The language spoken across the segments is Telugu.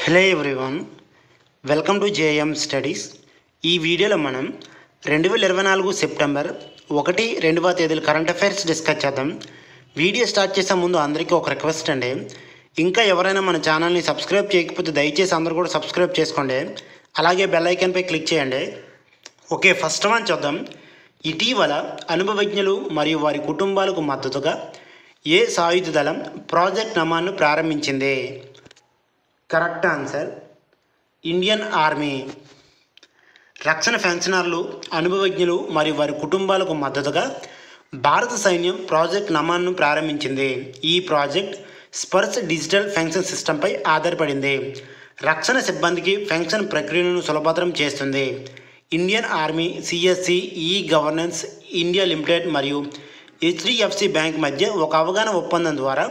Hello everyone, welcome to JM studies. ఈ వీడియోలో మనం 2024 సెప్టెంబర్ 1-2వ తేదీల కరెంట్ అఫైర్స్ డిస్కస్ చేద్దాం. వీడియో స్టార్ట్ చేసే ముందు అందరికీ ఒక రిక్వెస్ట్ అండి, ఇంకా ఎవరైనా మన ఛానల్ని సబ్స్క్రైబ్ చేయకపోతే దయచేసి అందరూ కూడా సబ్స్క్రైబ్ చేసుకోండి, అలాగే బెల్ ఐకాన్పై క్లిక్ చేయండి. ఓకే, ఫస్ట్ వన్ చూద్దాం. ఇటీవల అనుభవజ్ఞులు మరియు వారి కుటుంబాలకు మద్దతుగా ఏ సాయుధ దళం ప్రాజెక్ట్ నమాన్ను ప్రారంభించింది? Correct answer Indian army. రక్షణ పెన్షనర్లు, అనుభవజ్ఞులు మరియు వారి కుటుంబాలకు మద్దతుగా భారత సైన్యం ప్రాజెక్ట్ నమాన్ను ప్రారంభించింది. ఈ ప్రాజెక్ట్ స్పర్శ్ డిజిటల్ పెన్షన్ సిస్టంపై ఆధారపడింది. రక్షణ సిబ్బందికి పెన్షన్ ప్రక్రియను సులభతరం చేస్తుంది. Indian army, CSC, e governance India limited మరియు హెచ్డిఎఫ్సి బ్యాంక్ మధ్య ఒక అవగాహన ఒప్పందం ద్వారా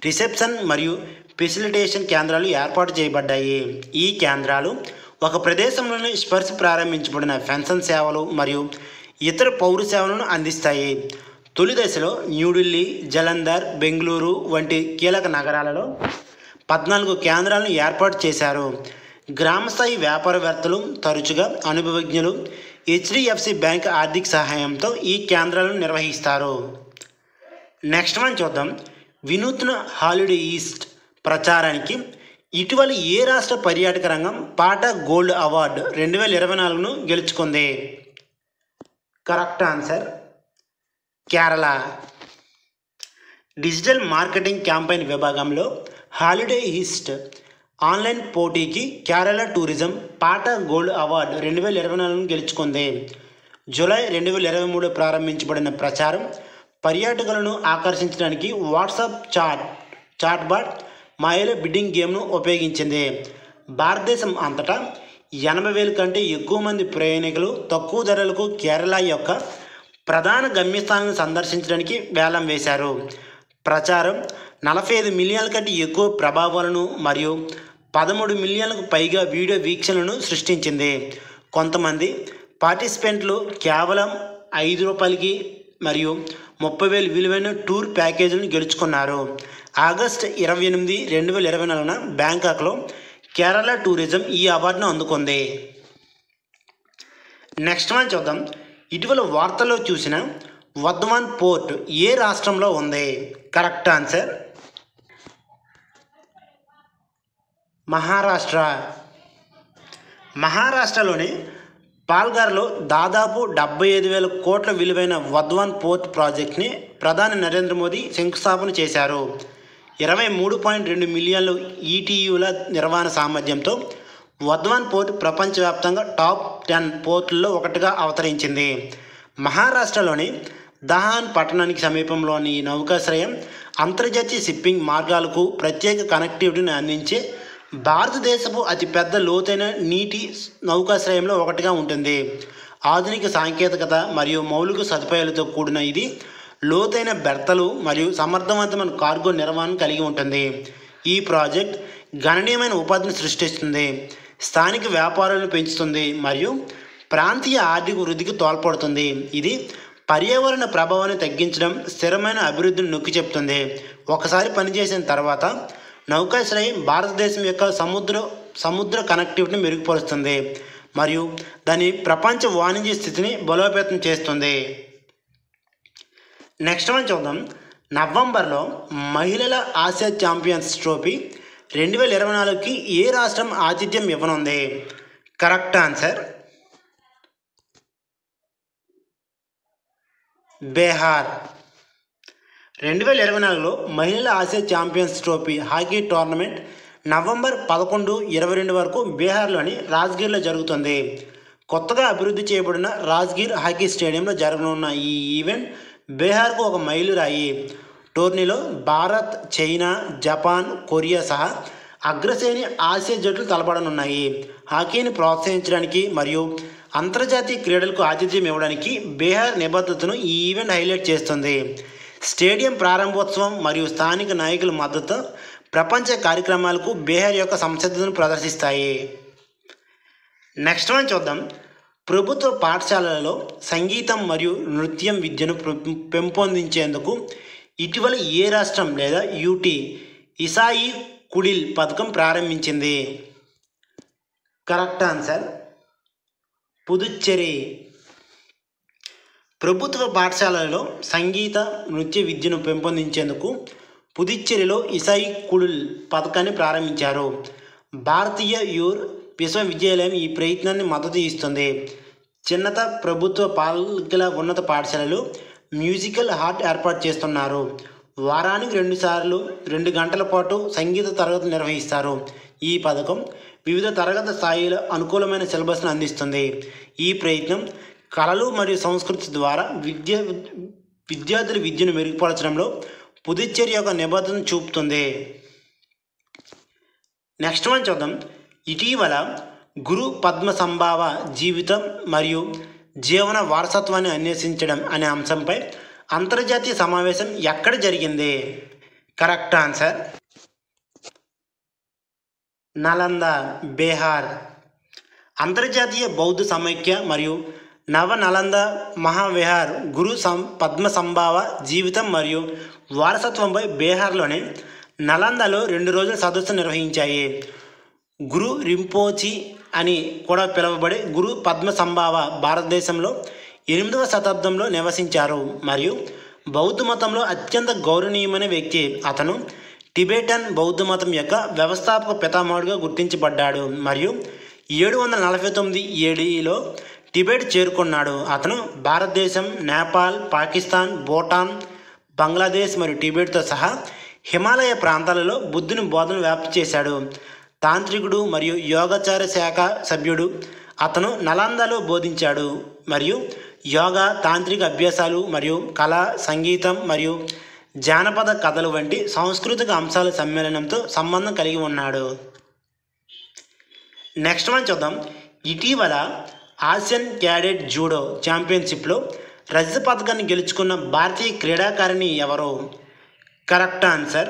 రిసెప్షన్ మరియు ఫెసిలిటేషన్ కేంద్రాలు ఏర్పాటు చేయబడ్డాయి. ఈ కేంద్రాలు ఒక ప్రదేశంలోని స్పర్శ ప్రారంభించబడిన పెన్షన్ సేవలు మరియు ఇతర పౌర సేవలను అందిస్తాయి. తొలి దశలో న్యూఢిల్లీ, జలంధర్, బెంగళూరు వంటి కీలక నగరాలలో 14 కేంద్రాలను ఏర్పాటు చేశారు. గ్రామస్థాయి వ్యాపారవేత్తలు, తరచుగా అనుభవజ్ఞులు, హెచ్డిఎఫ్సి బ్యాంక్ ఆర్థిక సహాయంతో ఈ కేంద్రాలను నిర్వహిస్తారు. నెక్స్ట్ వన్ చూద్దాం. వినూత్న హాలిడే ఈస్ట్ ప్రచారానికి ఇటీవల ఏ రాష్ట్ర పర్యాటక రంగం పాటా గోల్డ్ అవార్డు 2024ను గెలుచుకుంది? Correct answer Kerala. Digital marketing campaign విభాగంలో హాలిడే ఈస్ట్ ఆన్లైన్ పోటీకి కేరళ టూరిజం పాటా గోల్డ్ అవార్డు 2024ను గెలుచుకుంది. జూలై 2023 ప్రారంభించబడిన ప్రచారం పర్యాటకులను ఆకర్షించడానికి వాట్సాప్ చాట్బాట్ మాయలో బిడ్డింగ్ గేమ్ను ఉపయోగించింది. భారతదేశం అంతటా 80,000 కంటే ఎక్కువ మంది ప్రయాణికులు తక్కువ ధరలకు కేరళ యొక్క ప్రధాన గమ్యస్థానాలను సందర్శించడానికి వేలం వేశారు. ప్రచారం 45 మిలియన్ల కంటే ఎక్కువ ప్రభావాలను మరియు 13 మిలియన్లకు పైగా వీడియో వీక్షణలను సృష్టించింది. కొంతమంది పార్టిసిపెంట్లు కేవలం ₹5 మరియు 30,000 విలువైన టూర్ ప్యాకేజీలను గెలుచుకున్నారు. ఆగస్టు 28, 2024న బ్యాంకాక్లో కేరళ టూరిజం ఈ అవార్డును అందుకుంది. నెక్స్ట్ వన్ చూద్దాం. ఇటీవల వార్తల్లో చూసిన వర్ధమాన్ పోర్ట్ ఏ రాష్ట్రంలో ఉంది? Correct answer Maharashtra. మహారాష్ట్రలోని పాల్ఘర్లో దాదాపు 75,000 కోట్ల విలువైన వర్ధమాన్ పోర్ట్ ప్రాజెక్ట్ని ప్రధాని నరేంద్ర మోదీ శంకుస్థాపన చేశారు. 23.2 మిలియన్ల ఈటీయూల నిర్వహణ సామర్థ్యంతో వర్ధమాన్ పోర్ట్ ప్రపంచవ్యాప్తంగా టాప్ 10 పోర్టుల్లో ఒకటిగా అవతరించింది. మహారాష్ట్రలోని దహాన్ పట్టణానికి సమీపంలోని ఈ నౌకాశ్రయం అంతర్జాతీయ షిప్పింగ్ మార్గాలకు ప్రత్యేక కనెక్టివిటీని అందించే భారతదేశపు అతిపెద్ద లోతైన నీటి నౌకాశ్రయంలో ఒకటిగా ఉంటుంది. ఆధునిక సాంకేతికత మరియు మౌలిక సదుపాయాలతో కూడిన ఇది లోతైన బెర్తలు మరియు సమర్థవంతమైన కార్గో నిర్వహణ కలిగి ఉంటుంది. ఈ ప్రాజెక్ట్ గణనీయమైన ఉపాధిని సృష్టిస్తుంది, స్థానిక వ్యాపారాలను పెంచుతుంది మరియు ప్రాంతీయ ఆర్థిక వృద్ధికి తోడ్పడుతుంది. ఇది పర్యావరణ ప్రభావాన్ని తగ్గించడం, స్థిరమైన అభివృద్ధిని నొక్కి చెప్తుంది. ఒకసారి పనిచేసిన తర్వాత నౌకాశ్రయం భారతదేశం యొక్క సముద్ర కనెక్టివిటీని మెరుగుపరుస్తుంది మరియు దాని ప్రపంచ వాణిజ్య స్థితిని బలోపేతం చేస్తుంది. నెక్స్ట్ వన్ చూద్దాం. నవంబర్లో మహిళల ఆసియా ఛాంపియన్స్ ట్రోఫీ 2024కి ఏ రాష్ట్రం ఆతిథ్యం ఇవ్వనుంది? Correct answer Bihar. 2024లో మహిళల Asia champions trophy hockey tournament November 11, 22 వరకు బీహార్లోని రాజ్గిర్లో జరుగుతుంది. కొత్తగా అభివృద్ధి చేయబడిన రాజ్గిర్ హాకీ స్టేడియంలో జరగనున్న ఈ ఈవెంట్ బీహార్కు ఒక మైలురాయి. టోర్నీలో భారత్, చైనా, జపాన్, కొరియా సహా అగ్రశ్రేణి ఆసియా జట్లు తలపడనున్నాయి. హాకీని ప్రోత్సహించడానికి మరియు అంతర్జాతీయ క్రీడలకు ఆతిథ్యం ఇవ్వడానికి బీహార్ నిబద్ధతను ఈ ఈవెంట్ హైలైట్ చేస్తుంది. స్టేడియం ప్రారంభోత్సవం మరియు స్థానిక నాయకుల మద్దతు ప్రపంచ కార్యక్రమాలకు బీహార్ యొక్క సంసిద్ధతను ప్రదర్శిస్తాయి. నెక్స్ట్ వన్ చూద్దాం. ప్రభుత్వ పాఠశాలలలో సంగీతం మరియు నృత్యం విద్యను పెంపొందించేందుకు ఇటీవల ఏ రాష్ట్రం లేదా యూటీ ఇసాయి కుడిల్ పథకం ప్రారంభించింది? Correct answer Puducherry. ప్రభుత్వ పాఠశాలలలో సంగీత నృత్య విద్యను పెంపొందించేందుకు పుదుచ్చేరిలో ఇసాయి కుడుల్ పథకాన్ని ప్రారంభించారు. భారతీయ విశ్వవిద్యాలయం ఈ ప్రయత్నాన్ని మద్దతు ఇస్తుంది. చిన్నత ప్రభుత్వ పాలికల ఉన్నత పాఠశాలలు మ్యూజికల్ హార్ట్ ఏర్పాటు చేస్తున్నారు. వారానికి 2 సార్లు 2 గంటల పాటు సంగీత తరగతులు నిర్వహిస్తారు. ఈ పథకం వివిధ తరగతి స్థాయిల అనుకూలమైన సిలబస్ను అందిస్తుంది. ఈ ప్రయత్నం కళలు మరియు సంస్కృతి ద్వారా విద్యార్థుల విద్యను మెరుగుపరచడంలో పుదుచ్చేరి యొక్క నిబద్ధతను చూపుతుంది. నెక్స్ట్ వన్ చూద్దాం. ఇటీవల గురు పద్మసంభావ జీవితం మరియు జీవన వారసత్వాన్ని అన్వేషించడం అనే అంశంపై అంతర్జాతీయ సమావేశం ఎక్కడ జరిగింది? Correct answer Nalanda, Bihar. అంతర్జాతీయ బౌద్ధ సమైక్య మరియు నవ నలంద మహావిహార్ గురు పద్మసంభావ జీవితం మరియు వారసత్వంపై బీహార్లోని నలందలో 2 రోజుల సదస్సు నిర్వహించాయి. గురు రింపోచి అని కూడా పిలువబడే గురు పద్మసంభావ భారతదేశంలో 8వ శతాబ్దంలో నివసించారు మరియు బౌద్ధ మతంలో అత్యంత గౌరవనీయమైన వ్యక్తి. అతను టిబెటన్ బౌద్ధ మతం యొక్క వ్యవస్థాపక పితామహుడిగా గుర్తించబడ్డాడు మరియు 749 ADలో టిబెట్ చేరుకున్నాడు. అతను భారతదేశం, నేపాల్, పాకిస్తాన్, భూటాన్, బంగ్లాదేశ్ మరియు టిబెట్తో సహా హిమాలయ ప్రాంతాలలో బుద్ధుని బోధనలు వ్యాప్తి చేశాడు. తాంత్రికుడు మరియు యోగాచార శాఖ సభ్యుడు. అతను నలందలో బోధించాడు మరియు యోగా, తాంత్రిక అభ్యాసాలు మరియు కళ, సంగీతం మరియు జానపద కథలు వంటి సాంస్కృతిక అంశాల సమ్మేళనంతో సంబంధం కలిగి ఉన్నాడు. నెక్స్ట్ వన్ చూద్దాం. ఇటీవల ఆసియన్ క్యాడెట్ జూడో ఛాంపియన్షిప్లో రజత పథకాన్ని గెలుచుకున్న భారతీయ క్రీడాకారిణి ఎవరు? Correct answer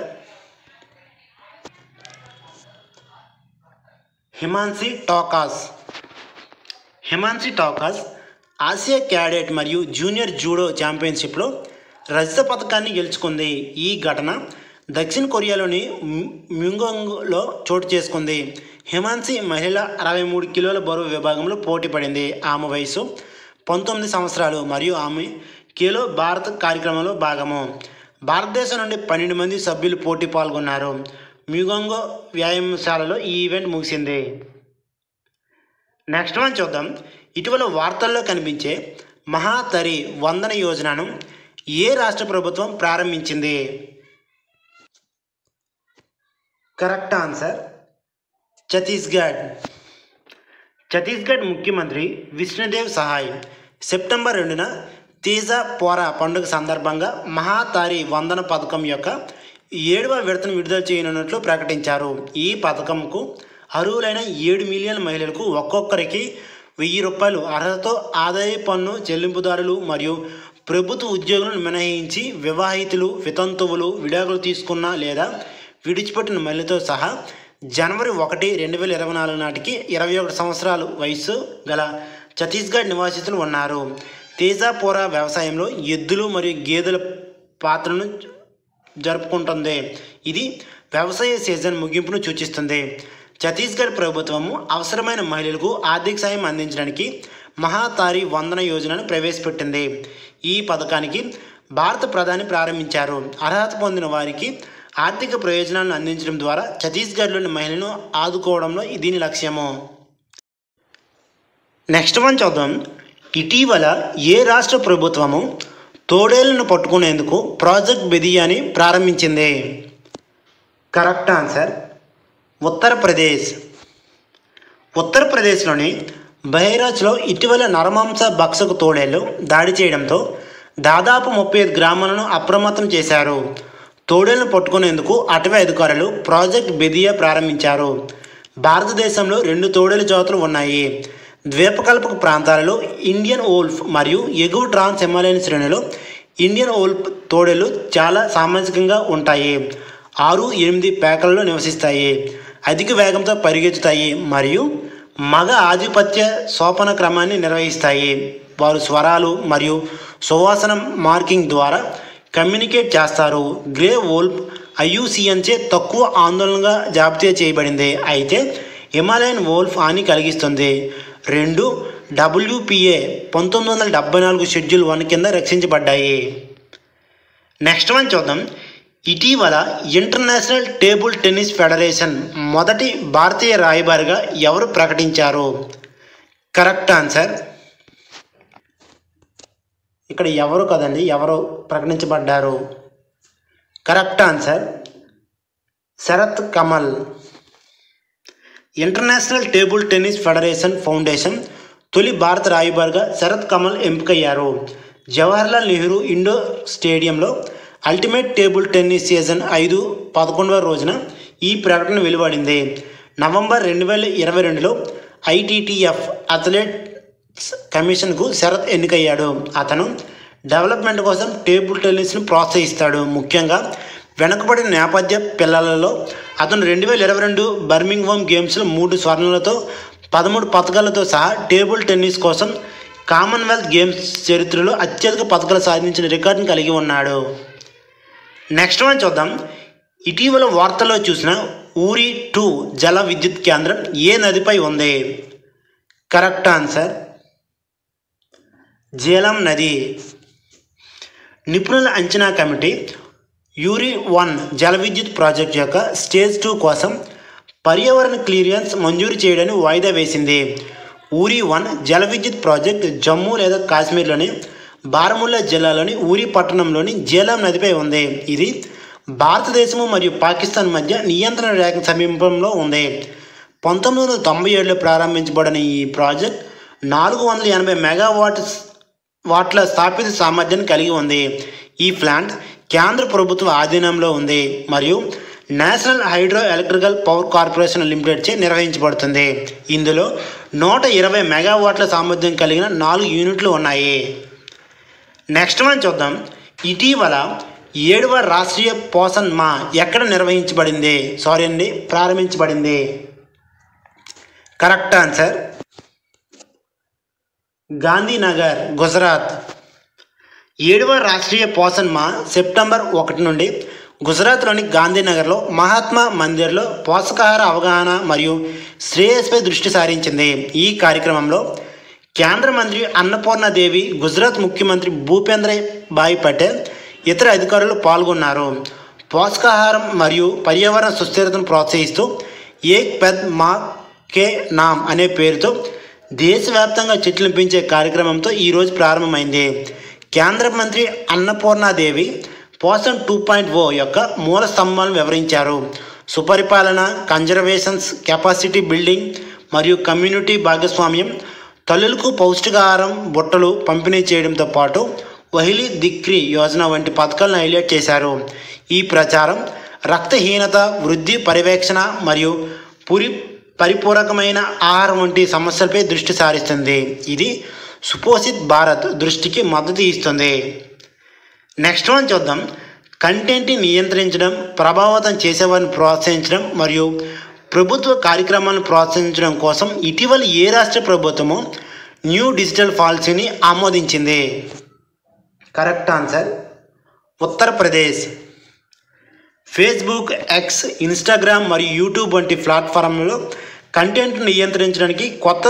Himanshi Tokas. Himanshi Tokas Asia cadet మరియు జూనియర్ జూడో ఛాంపియన్షిప్లో రజత పథకాన్ని గెలుచుకుంది. ఈ ఘటన దక్షిణ కొరియాలోని మ్యూంగాంగ్లో చోటు చేసుకుంది. హిమాన్సి మహిళ 63 కిలోల బరువు విభాగంలో పోటీ పడింది. ఆమె వయసు 19 సంవత్సరాలు మరియు ఆమె ఖేలో భారత్ కార్యక్రమంలో భాగము. భారతదేశం నుండి 12 మంది సభ్యులు పోటీ పాల్గొన్నారు. మ్యూగాంగో వ్యాయామశాలలో ఈ ఈవెంట్ ముగిసింది. నెక్స్ట్ వన్ చూద్దాం. ఇటీవల వార్తల్లో కనిపించే మహాతరి వందన యోజనను ఏ రాష్ట్ర ప్రభుత్వం ప్రారంభించింది? Correct answer Chhattisgarh. ఛత్తీస్గఢ్ ముఖ్యమంత్రి విష్ణుదేవ్ సహాయ్ సెప్టెంబర్ 2న తేజా పోరా పండుగ సందర్భంగా మహాతారి వందన పథకం యొక్క 7వ విడతను విడుదల చేయనున్నట్లు ప్రకటించారు. ఈ పథకంకు అర్హులైన 7 మిలియన్ మహిళలకు ఒక్కొక్కరికి ₹1000 అర్హతతో ఆదాయ పన్ను చెల్లింపుదారులు మరియు ప్రభుత్వ ఉద్యోగులను మినహాయించి వివాహితులు, వితంతువులు, విడాకులు తీసుకున్న లేదా విడిచిపెట్టిన మహిళతో సహా జనవరి 1, 2024 నాటికి 21 సంవత్సరాల వయసు గల ఛత్తీస్గఢ్ నివాసితులు ఉన్నారు. తేజాపోరా వ్యవసాయంలో ఎద్దులు మరియు గేదెల పాత్రను జరుపుకుంటుంది. ఇది వ్యవసాయ సీజన్ ముగింపును సూచిస్తుంది. ఛత్తీస్గఢ్ ప్రభుత్వము అవసరమైన మహిళలకు ఆర్థిక సాయం అందించడానికి మహాతారి వందన యోజనను ప్రవేశపెట్టింది. ఈ పథకానికి భారత ప్రధాని ప్రారంభించారు. అర్హత పొందిన వారికి ఆర్థిక ప్రయోజనాలను అందించడం ద్వారా ఛత్తీస్గఢ్లోని మహిళలను ఆదుకోవడంలో దీని లక్ష్యము. నెక్స్ట్ వన్ చూద్దాం. ఇటీవల ఏ రాష్ట్ర ప్రభుత్వము తోడేళ్లను పట్టుకునేందుకు ప్రాజెక్ట్ బెదియాని ప్రారంభించింది? Correct answer Uttar Pradesh. ఉత్తరప్రదేశ్లోని బహ్రాయిచ్లో ఇటీవల నరమాంస భక్షక తోడేళ్లు దాడి చేయడంతో దాదాపు 35 గ్రామాలను అప్రమత్తం చేశారు. తోడేళ్లను పట్టుకునేందుకు అటవీ అధికారులు ప్రాజెక్ట్ బెదియా ప్రారంభించారు. భారతదేశంలో 2 తోడేలు జాతులు ఉన్నాయి. ద్వీపకల్పక ప్రాంతాలలో ఇండియన్ వోల్ఫ్ మరియు ఎగువ ట్రాన్స్ హిమాలయన్ శ్రేణిలో ఇండియన్ వోల్ఫ్ తోడేలు చాలా సామాజికంగా ఉంటాయి. 6-8 పేకలలో నివసిస్తాయి. అధిక వేగంతో పరిగెత్తుతాయి మరియు మగ ఆధిపత్య సోపాన క్రమాన్ని నిర్వహిస్తాయి. వారు స్వరాలు మరియు సువాసన మార్కింగ్ ద్వారా కమ్యూనికేట్ చేస్తారు. గ్రే వోల్ఫ్ IUCN చే తక్కువ ఆందోళనగా జాబితా చేయబడింది. అయితే హిమాలయన్ వోల్ఫ్ హాని కలిగిస్తుంది. 2 WPA 1974 షెడ్యూల్ 1 కింద రక్షించబడ్డాయి. నెక్స్ట్ వన్ చూద్దాం. ఇటీవల ఇంటర్నేషనల్ టేబుల్ టెన్నిస్ ఫెడరేషన్ మొదటి భారతీయ రాయబారిగా ఎవరు ప్రకటించారు? Correct answer. ఇక్కడ ఎవరు కదండి, ఎవరు ప్రకటించబడ్డారు? Correct answer Sharath Kamal. International table tennis federation foundation తొలి భారత రాయబారిగా శరత్ కమల్ ఎంపికయ్యారు. జవహర్లాల్ నెహ్రూ ఇండోర్ స్టేడియంలో అల్టిమేట్ టేబుల్ టెన్నిస్ సీజన్ 5/11వ రోజున ఈ ప్రకటన వెలువడింది. నవంబర్ 2022లో ITTF అథ్లెటిక్స్ కమిషన్కు శరత్ ఎన్నికయ్యాడు. అతను డెవలప్మెంట్ కోసం టేబుల్ టెన్నిస్ను ప్రోత్సహిస్తాడు. ముఖ్యంగా వెనుకబడిన నేపథ్య పిల్లలలో అతను 2022 బర్మింగ్హామ్ గేమ్స్లో 3 స్వర్ణాలతో 13 పతకాలతో సహా టేబుల్ టెన్నిస్ కోసం కామన్వెల్త్ గేమ్స్ చరిత్రలో అత్యధిక పతకాలు సాధించిన రికార్డును కలిగి ఉన్నాడు. నెక్స్ట్ వన్ చూద్దాం. ఇటీవల వార్తల్లో చూసిన ఊరి 2 జల విద్యుత్ కేంద్రం ఏ నదిపై ఉంది? కరెక్ట్ ఆన్సర్ జేలం నది. నిపుణుల అంచనా కమిటీ యూరి 1 జల విద్యుత్ ప్రాజెక్టు యొక్క స్టేజ్ 2 కోసం పర్యావరణ క్లియరెన్స్ మంజూరు చేయడాన్ని వాయిదా వేసింది. ఊరి 1 జల విద్యుత్ ప్రాజెక్ట్ జమ్మూ లేదా కాశ్మీర్లోని బారాముల్లా జిల్లాలోని ఊరి పట్టణంలోని జేలం నదిపై ఉంది. ఇది భారతదేశము మరియు పాకిస్తాన్ మధ్య నియంత్రణ రేఖ సమీపంలో ఉంది. 1997లో ప్రారంభించబడిన ఈ ప్రాజెక్ట్ 480 మెగావాట్ల స్థాపిత సామర్థ్యాన్ని కలిగి ఉంది. ఈ ప్లాంట్ కేంద్ర ప్రభుత్వ ఆధీనంలో ఉంది మరియు national hydro electrical power corporation limited చే నిర్వహించబడుతుంది. ఇందులో 120 మెగావాట్ల సామర్థ్యం కలిగిన 4 యూనిట్లు ఉన్నాయి. నెక్స్ట్ వన్ చూద్దాం. ఇటీవల 7వ రాష్ట్రీయ పోషణ్ మా ఎక్కడ ప్రారంభించబడింది? Correct answer Gandhinagar, Gujarat. 7వ రాష్ట్రీయ పోషణ్ మా సెప్టెంబర్ 1 నుండి గుజరాత్లోని గాంధీనగర్లో మహాత్మా మందిర్లో పోషకాహార అవగాహన మరియు శ్రేయస్పై దృష్టి సారించింది. ఈ కార్యక్రమంలో కేంద్ర మంత్రి అన్నపూర్ణాదేవి, గుజరాత్ ముఖ్యమంత్రి భూపేంద్ర భాయ్ పటేల్, ఇతర అధికారులు పాల్గొన్నారు. పోషకాహారం మరియు పర్యావరణ సుస్థిరతను ప్రోత్సహిస్తూ ఏక్ పెద్ మా కే నామ్ అనే పేరుతో దేశవ్యాప్తంగా చెట్లు పెంచే కార్యక్రమంతో ఈరోజు ప్రారంభమైంది. కేంద్ర మంత్రి అన్నపూర్ణాదేవి పోషణ్ 2.0 యొక్క మూల స్తంభాలను వివరించారు. సుపరిపాలన, కన్జర్వేషన్స్, కెపాసిటీ బిల్డింగ్ మరియు కమ్యూనిటీ భాగస్వామ్యం, తల్లులకు పౌష్టికాహారం బుట్టలు పంపిణీ చేయడంతో పాటు వహిలి దిక్రీ యోజన వంటి పథకాలను హైలైట్ చేశారు. ఈ ప్రచారం రక్తహీనత, వృద్ధి పర్యవేక్షణ మరియు పరిపూరకమైన ఆహారం వంటి సమస్యలపై దృష్టి సారిస్తుంది. ఇది సుపోషిత్ భారత్ దృష్టికి మద్దతు ఇస్తుంది. నెక్స్ట్ వన్ చూద్దాం. కంటెంట్ని నియంత్రించడం, ప్రభావితం చేసేవారిని ప్రోత్సహించడం మరియు ప్రభుత్వ కార్యక్రమాలను ప్రోత్సహించడం కోసం ఇటీవల ఏ రాష్ట్ర ప్రభుత్వము న్యూ డిజిటల్ పాలసీని ఆమోదించింది? Correct answer Uttar Pradesh. Facebook, X, Instagram మరియు యూట్యూబ్ వంటి ప్లాట్ఫామ్లలో కంటెంట్ను నియంత్రించడానికి కొత్త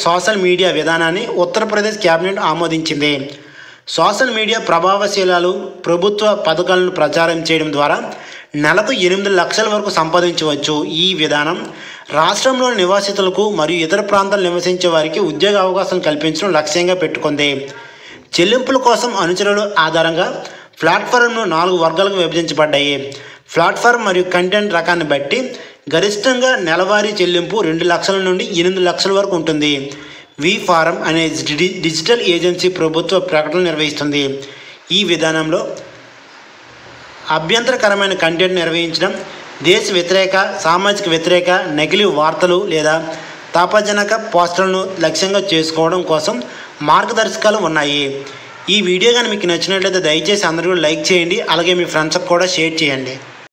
సోషల్ మీడియా విధానాన్ని ఉత్తరప్రదేశ్ కేబినెట్ ఆమోదించింది. సోషల్ మీడియా ప్రభావశీలాలు ప్రభుత్వ పథకాలను ప్రచారం చేయడం ద్వారా నెలకు 8 లక్షల వరకు సంపాదించవచ్చు. ఈ విధానం రాష్ట్రంలోని నివాసితులకు మరియు ఇతర ప్రాంతాలు నివసించే వారికి ఉద్యోగ అవకాశం కల్పించడం లక్ష్యంగా పెట్టుకుంది. చెల్లింపుల కోసం అనుచరుల ఆధారంగా ప్లాట్ఫామ్ను 4 వర్గాలకు విభజించబడ్డాయి. ప్లాట్ఫామ్ మరియు కంటెంట్ రకాన్ని బట్టి గరిష్టంగా నెలవారీ చెల్లింపు 2 లక్షల నుండి 8 లక్షల వరకు ఉంటుంది. వి-ఫారం అనే డిజిటల్ ఏజెన్సీ ప్రభుత్వ ప్రకటనలు నిర్వహిస్తుంది. ఈ విధానంలో అభ్యంతరకరమైన కంటెంట్ నిర్వహించడం, దేశ వ్యతిరేక, సామాజిక వ్యతిరేక, నకిలీ వార్తలు లేదా తాపజనక పోస్టులను లక్ష్యంగా చేసుకోవడం కోసం మార్గదర్శకాలు ఉన్నాయి. ఈ వీడియో కానీ మీకు నచ్చినట్లయితే దయచేసి అందరూ లైక్ చేయండి, అలాగే మీ ఫ్రెండ్స్కి కూడా షేర్ చేయండి.